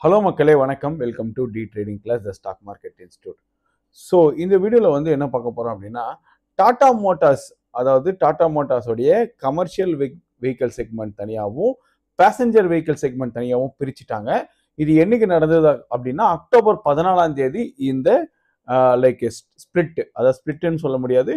Hello மக்களே வணக்கம். Welcome to the trading class the stock market institute. So இந்த வீடியோவில் வந்து என்ன பார்க்க போகிறோம் அப்படின்னா, டாடா மோட்டார்ஸ், அதாவது டாடா மோட்டார்ஸோடைய கமர்ஷியல் வெஹிக்கல் செக்மெண்ட் தனியாகவும் பேசஞ்சர் வெஹிக்கல் செக்மெண்ட் தனியாகவும் பிரிச்சுட்டாங்க. இது என்னைக்கு நடந்தது அப்படின்னா, அக்டோபர் 14ஆம் தேதி இந்த லைக் ஸ்பிளிட், அதாவது ஸ்பிளிட்னு சொல்ல முடியாது,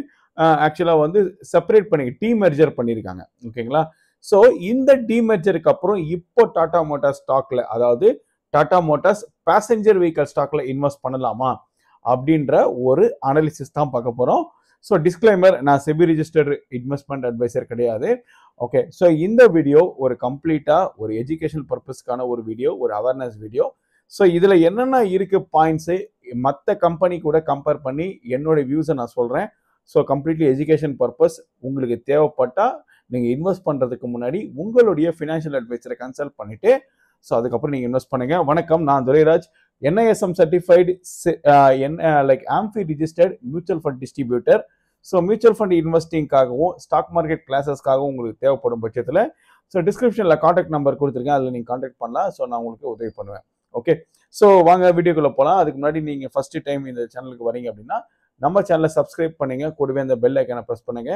ஆக்சுவலாக வந்து செப்பரேட் பண்ணி டீமெர்ஜர் பண்ணியிருக்காங்க. ஓகேங்களா? ஸோ இந்த டீமெர்ஜருக்கு அப்புறம் இப்போ டாடா மோட்டார்ஸ் ஸ்டாக்ல, அதாவது டாடா மோட்டார்ஸ் பேசஞ்சர் வெஹிக்கல் ஸ்டாக்ல இன்வெஸ்ட் பண்ணலாமா அப்படின்ற ஒரு அனாலிசிஸ் தான் பார்க்க போறோம். ஸோ டிஸ்க்ளைமர், நான் செபி ரிஜிஸ்டர்டு இன்வெஸ்ட்மெண்ட் அட்வைசர் கிடையாது. ஓகே, ஸோ இந்த வீடியோ ஒரு கம்ப்ளீட்டா ஒரு எஜுகேஷன் பர்பஸ்க்கான ஒரு வீடியோ, ஒரு அவேர்னஸ் வீடியோ. ஸோ இதுல என்னென்ன இருக்கு பாயிண்ட்ஸு, மற்ற கம்பெனி கூட கம்பேர் பண்ணி என்னோட வியூஸை நான் சொல்றேன். So completely education purpose. உங்களுக்கு தேவைப்பட்டா நீங்க இன்வெஸ்ட் பண்றதுக்கு முன்னாடி உங்களுடைய ஃபினான்ஷியல் அட்வைசரை கன்சல்ட் பண்ணிட்டு ஸோ அதுக்கப்புறம் நீங்கள் இன்வெஸ்ட் பண்ணுங்க. வணக்கம், நான் Durairaj, NISM certified like AMFI registered mutual fund distributor. So mutual fund இன்வெஸ்டிங்காகவும் ஸ்டாக் மார்க்கெட் கிளாஸஸ்க்காகவும் உங்களுக்கு தேவைப்படும் பட்சத்தில் ஸோ டிஸ்கிரிப்ஷனில் காண்டாக்ட் நம்பர் கொடுத்துருக்கேன், அதில் நீங்கள் காண்டாக்ட் பண்ணலாம். ஸோ நான் உங்களுக்கு உதவி பண்ணுவேன். ஓகே, ஸோ வாங்க வீடியோக்குள்ளே போகலாம். அதுக்கு முன்னாடி நீங்கள் ஃபர்ஸ்ட் டைம் இந்த சேனலுக்கு வரீங்க அப்படின்னா நம்ம சேனலை சப்ஸ்கிரைப் பண்ணுங்க, கூடவே அந்த பெல் ஐக்கானை ப்ரெஸ் பண்ணுங்க.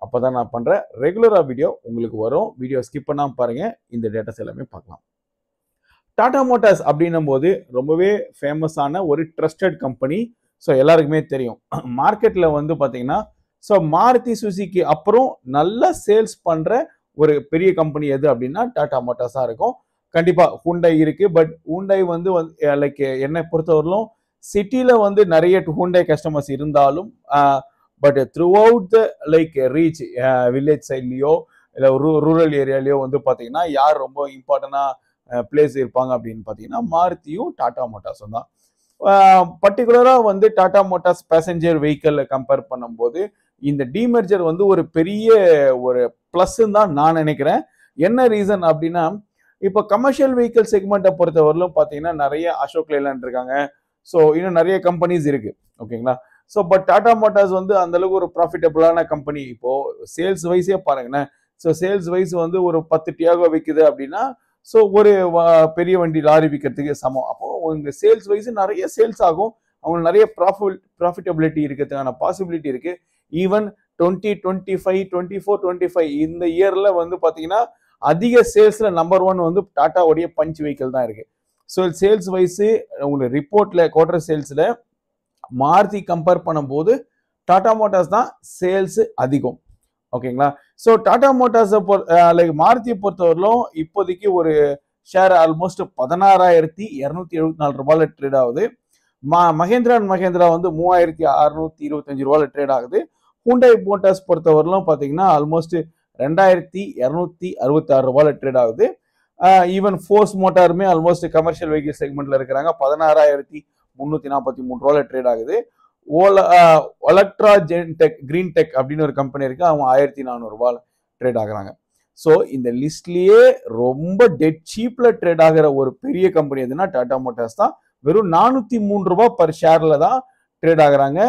அப்போ தான் நான் பண்ணுற ரெகுலராக வீடியோ உங்களுக்கு வரும். வீடியோ ஸ்கிப் பண்ணாமல் பாருங்கள், இந்த டேட்டாஸ் எல்லாமே பார்க்கலாம். டாடா மோட்டார்ஸ் அப்படின்னும் போது ரொம்பவே ஃபேமஸான ஒரு ட்ரஸ்டட் கம்பெனி. ஸோ எல்லாருக்குமே தெரியும். மார்க்கெட்டில் வந்து பார்த்தீங்கன்னா, ஸோ மாருதி சுசுகி அப்புறம் நல்லா சேல்ஸ் பண்ணுற ஒரு பெரிய கம்பெனி எது அப்படின்னா டாடா மோட்டார்ஸாக இருக்கும். கண்டிப்பாக ஹூண்டை இருக்குது. பட் ஹூண்டை வந்து லைக் என்னை பொறுத்தவரையிலும் சிட்டியில் வந்து நிறைய ஹூண்டை கஸ்டமர்ஸ் இருந்தாலும் but throughout the like reach village சைட்லேயோ இல்லை ரூரல் ஏரியாலேயோ வந்து பார்த்தீங்கன்னா யார் ரொம்ப இம்பார்ட்டண்டாக பிளேஸ் இருப்பாங்க அப்படின்னு பார்த்தீங்கன்னா மாருதியும் டாடா மோட்டார்ஸும் தான். பர்டிகுலராக வந்து Tata Motors passenger vehicle compare பண்ணும்போது இந்த டீமெர்ஜர் வந்து ஒரு பெரிய ஒரு ப்ளஸ்ன்னு தான் நான் நினைக்கிறேன். என்ன ரீசன் அப்படின்னா, இப்போ கமர்ஷியல் வெஹிக்கிள் செக்மெண்ட்டை பொறுத்தவரையிலும் பார்த்தீங்கன்னா நிறைய அசோக் லேலண்ட் இருக்காங்க. ஸோ இன்னும் நிறைய கம்பெனிஸ் இருக்கு. ஓகேங்களா? ஸோ பட் டாடா மோட்டார்ஸ் வந்து அந்த அளவுக்கு ஒரு ப்ராஃபிட்டபிளான கம்பெனி. இப்போ சேல்ஸ் வைஸே பாருங்களேன். ஸோ சேல்ஸ் வைஸ் வந்து ஒரு 10 டியாகோ விற்குது அப்படின்னா ஸோ ஒரு பெரிய வண்டி லாரி விற்கிறதுக்கு சமம். அப்போ உங்க சேல்ஸ் வைஸ் நிறைய சேல்ஸ் ஆகும். அவங்களுக்கு நிறைய ப்ராஃபிட்டபிலிட்டி இருக்கிறதுக்கான பாசிபிலிட்டி இருக்கு. ஈவன் 2025, 24, 25 இந்த இயர்ல வந்து பாத்தீங்கன்னா அதிக சேல்ஸ்ல நம்பர் 1 வந்து டாட்டாவுடைய பஞ்ச் வெஹிக்கிள் தான் இருக்கு. ஸோ சேல்ஸ் வைஸ் உங்களுக்கு ரிப்போர்ட்ல குவார்டர் சேல்ஸ்ல மாருதி கம்பேர் பண்ணும்போது டாடா மோட்டார்ஸ் தான் சேல்ஸ் அதிகம். ஓகேங்களா? ஸோ டாடா மோட்டார்ஸை லைக் மாருதியை பொறுத்தவரையிலும் இப்போதைக்கு ஒரு ஷேர் ஆல்மோஸ்ட் 16,274 ரூபாயில ட்ரேட் ஆகுது. மகேந்திரா அண்ட் மகேந்திரா வந்து 3,625 ரூபாயில ட்ரேட் ஆகுது. ஹூண்டை மோட்டார்ஸ் பொறுத்தவரையிலும் பார்த்தீங்கன்னா ஆல்மோஸ்ட் 2,266 ரூபாயில ட்ரேட் ஆகுது. ஈவன் ஃபோர்ஸ் மோட்டாருமே ஆல்மோஸ்ட் கமர்ஷியல் வெஹிக்கிள் செக்மெண்ட்ல இருக்கிறாங்க. 16,343 ரூபாயில ட்ரேட் ஆகுது. ஒலக்ட்ரா கிரீன் டெக் அப்படின்னு ஒரு கம்பெனி இருக்கு, அவங்க 1,400 ரூபாய் ட்ரேட் ஆகுறாங்க. ஸோ இந்த லிஸ்ட்லயே ரொம்ப டெட் சீப்ல ட்ரேட் ஆகிற ஒரு பெரிய கம்பெனி எதுனா டாடா மோட்டார்ஸ் தான். வெறும் 403 ரூபாய் பர் ஷேர்ல தான் ட்ரேட் ஆகுறாங்க.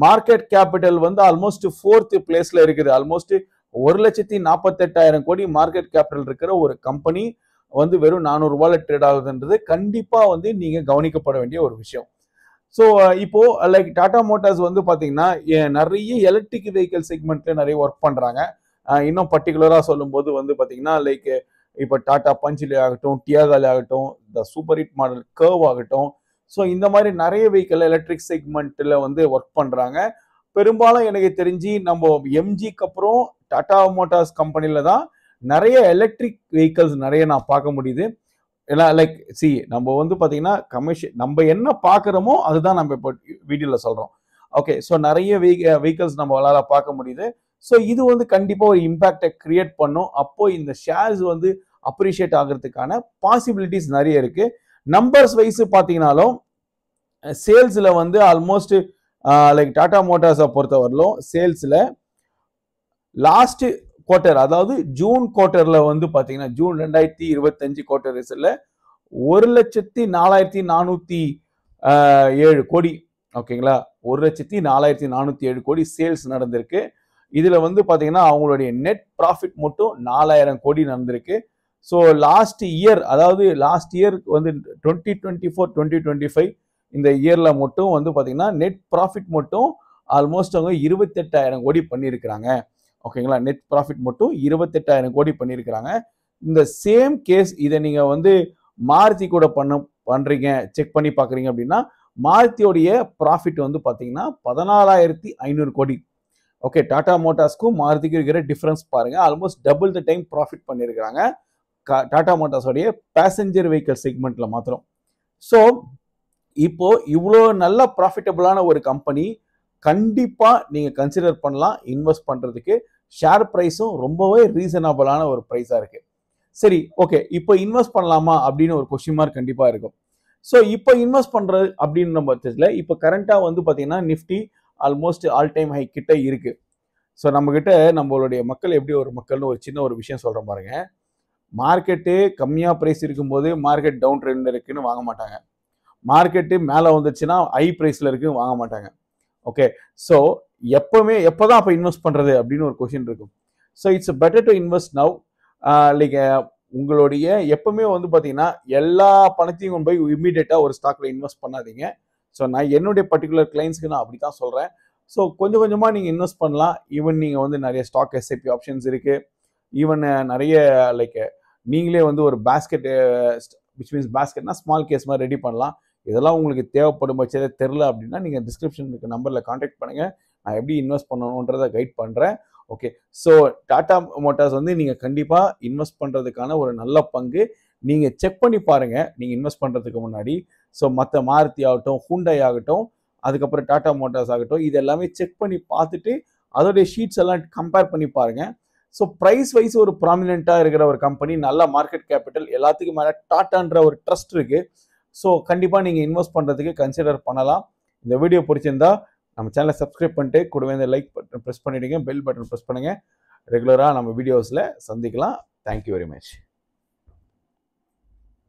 மார்க்கெட் கேபிட்டல் வந்து ஆல்மோஸ்ட் 4th பிளேஸ்ல இருக்குது. ஆல்மோஸ்ட் 1,48,000 கோடி மார்க்கெட் கேபிட்டல் இருக்கிற ஒரு கம்பெனி வந்து வெறும் 400 ரூபாயில ட்ரேட் ஆகுதுன்றது கண்டிப்பா வந்து நீங்க கவனிக்கப்பட வேண்டிய ஒரு விஷயம். ஸோ இப்போ லைக் டாடா மோட்டார்ஸ் வந்து பார்த்தீங்கன்னா நிறைய எலக்ட்ரிக் வெஹிக்கிள் செக்மெண்ட்ல நிறைய ஒர்க் பண்றாங்க. இன்னும் பர்டிகுலராக சொல்லும்போது வந்து பார்த்தீங்கன்னா லைக் இப்போ டாடா பஞ்சிலே ஆகட்டும், டியாகாலே ஆகட்டும், இந்த சூப்பர் ஹிட் மாடல் கர்வ் ஆகட்டும், ஸோ இந்த மாதிரி நிறைய வெஹிக்கிள் எலக்ட்ரிக் செக்மெண்ட்ல வந்து ஒர்க் பண்றாங்க. பெரும்பாலும் எனக்கு தெரிஞ்சு நம்ம எம்ஜிக்கு அப்புறம் டாடா மோட்டார்ஸ் கம்பெனில தான் நிறைய எலக்ட்ரிக் வெஹிக்கிள்ஸ் நிறைய நான் பார்க்க முடியுது. ஏன்னா லைக் நம்ம வந்து பார்த்தீங்கன்னா நம்ம என்ன பார்க்குறோமோ அதுதான் நம்ம இப்போ வீடியோவில் சொல்கிறோம். ஓகே, ஸோ நிறைய வெஹிக்கிள்ஸ் நம்மளால பார்க்க முடியுது. ஸோ இது வந்து கண்டிப்பாக ஒரு இம்பேக்டை கிரியேட் பண்ணும். அப்போ இந்த ஷேர்ஸ் வந்து அப்ரிஷியேட் ஆகிறதுக்கான பாசிபிலிட்டிஸ் நிறைய இருக்கு. நம்பர்ஸ் வைஸ் பார்த்தீங்கன்னாலும் சேல்ஸில் வந்து ஆல்மோஸ்ட் லைக் டாடா மோட்டார்ஸை பொறுத்தவரையிலும் சேல்ஸில் லாஸ்ட் குவார்டர், அதாவது ஜூன் குவார்டர்ல வந்து பாத்தீங்கன்னா ஜூன் 2025 குவார்டர் ரிசல்ட்ல 1,04,407 கோடி. ஓகேங்களா? 1,04,407 கோடி சேல்ஸ் நடந்திருக்கு. இதுல வந்து பாத்தீங்கன்னா அவங்களுடைய நெட் ப்ராஃபிட் மட்டும் 4,000 கோடி நடந்திருக்கு. ஸோ லாஸ்ட் இயர், அதாவது லாஸ்ட் இயர் வந்து 2024-2025 இந்த இயரில் மட்டும் வந்து பார்த்தீங்கன்னா நெட் ப்ராஃபிட் மட்டும் ஆல்மோஸ்ட் அவங்க 28,000 கோடி பண்ணியிருக்கிறாங்க. ஓகேங்களா, நெட் ப்ராஃபிட் மட்டும் 28,000 கோடி பண்ணியிருக்கிறாங்க. இந்த சேம் கேஸ் இதை நீங்கள் வந்து மாருதி கூட பண்ணுறீங்க, செக் பண்ணி பார்க்குறீங்க அப்படின்னா மாருதியோடைய ப்ராஃபிட் வந்து பார்த்தீங்கன்னா 14,500 கோடி. ஓகே, டாடா மோட்டார்ஸ்க்கும் மாருதிக்கும் இருக்கிற டிஃபரன்ஸ் பாருங்க, almost double the time profit பண்ணியிருக்கிறாங்க டாடா மோட்டார்ஸோடைய பேசஞ்சர் வெஹிக்கல் செக்மெண்ட்ல மாத்திரம். ஸோ இப்போ இவ்வளோ நல்ல ப்ராஃபிட்டபிளான ஒரு கம்பெனி கண்டிப்பா நீங்க கன்சிடர் பண்ணலாம் இன்வெஸ்ட் பண்றதுக்கு. ஷேர் பிரைஸும் ரொம்பவே ரீசனபிளான ஒரு பிரைஸா இருக்கு. சரி, ஓகே, இப்போ இன்வெஸ்ட் பண்ணலாமா அப்படின்னு ஒரு கொஸ்டின் மார்க் கண்டிப்பா இருக்கும். ஸோ இப்போ இன்வெஸ்ட் பண்றது அப்படின்ற பட்சத்தில் இப்போ கரண்டா வந்து பார்த்தீங்கன்னா Nifty almost all time high கிட்ட இருக்கு. ஸோ நம்ம கிட்ட நம்மளுடைய மக்கள் எப்படி ஒரு மக்கள்னு ஒரு சின்ன ஒரு விஷயம் சொல்ற பாருங்க. மார்க்கெட்டு கம்மியா பிரைஸ் இருக்கும்போது மார்க்கெட் டவுன் ட்ரெண்ட்ல இருக்குன்னு வாங்க மாட்டாங்க. மார்க்கெட்டு மேலே வந்துச்சுன்னா ஹை பிரைஸ்ல இருக்குன்னு வாங்க மாட்டாங்க. ஓகே, ஸோ எப்போதான் அப்போ இன்வெஸ்ட் பண்றது அப்படின்னு ஒரு கொஸ்டின் இருக்கும். So it's better to invest now. Like உங்களுடைய எப்பவுமே வந்து பார்த்தீங்கன்னா எல்லா பணத்தையும் கொண்டு போய் இம்மீடியட்டாக ஒரு ஸ்டாக்ல இன்வெஸ்ட் பண்ணாதீங்க. ஸோ நான் என்னுடைய பர்டிகுலர் கிளைண்ட்ஸ்க்கு நான் அப்படி தான் சொல்கிறேன். ஸோ கொஞ்சம் கொஞ்சமாக நீங்கள் இன்வெஸ்ட் பண்ணலாம். ஈவன் நீங்கள் வந்து நிறைய ஸ்டாக் எஸ்ஐபி ஆப்ஷன்ஸ் இருக்கு. ஈவன் நிறைய லைக் நீங்களே வந்து ஒரு பேஸ்கெட், விச் மீன்ஸ் பேஸ்கெட்னா ஸ்மால் கேஸ் மாதிரி ரெடி பண்ணலாம். இதெல்லாம் உங்களுக்கு தேவைப்படும் பட்சத்தில் தெரில அப்படின்னா நீங்கள் டிஸ்கிரிப்ஷன் இருக்க நம்பரில் கான்டாக்ட் பண்ணுங்கள். நான் எப்படி இன்வெஸ்ட் பண்ணணுன்றதை கைட் பண்ணுறேன். ஓகே, ஸோ டாடா மோட்டார்ஸ் வந்து நீங்கள் கண்டிப்பாக இன்வெஸ்ட் பண்ணுறதுக்கான ஒரு நல்ல பங்கு. நீங்கள் செக் பண்ணி பாருங்கள் நீங்கள் இன்வெஸ்ட் பண்ணுறதுக்கு முன்னாடி. ஸோ மற்ற மாருதி ஆகட்டும், ஹூண்டாய் ஆகட்டும், அதுக்கப்புறம் டாடா மோட்டார்ஸ் ஆகட்டும், இது எல்லாமே செக் பண்ணி பார்த்துட்டு அதோடைய ஷீட்ஸ் எல்லாம் கம்பேர் பண்ணி பாருங்கள். ஸோ ப்ரைஸ் வைஸ் ஒரு ப்ராமினெண்ட்டாக இருக்கிற ஒரு கம்பெனி, நல்ல மார்க்கெட் கேபிட்டல், எல்லாத்துக்கும் மேலே டாட்டான்ற ஒரு ட்ரஸ்ட் இருக்குது. ஸோ கண்டிப்பாக நீங்கள் இன்வெஸ்ட் பண்ணுறதுக்கு கன்சிடர் பண்ணலாம். இந்த வீடியோ பிடிச்சிருந்தா நம்ம சேனலை சப்ஸ்கிரைப் பண்ணிட்டு கூடவே இந்த லைக் பட்டன் ப்ரெஸ் பண்ணிவிடுங்க, பெல் பட்டன் ப்ரெஸ் பண்ணுங்கள். ரெகுலராக நம்ம வீடியோஸில் சந்திக்கலாம். Thank you very much.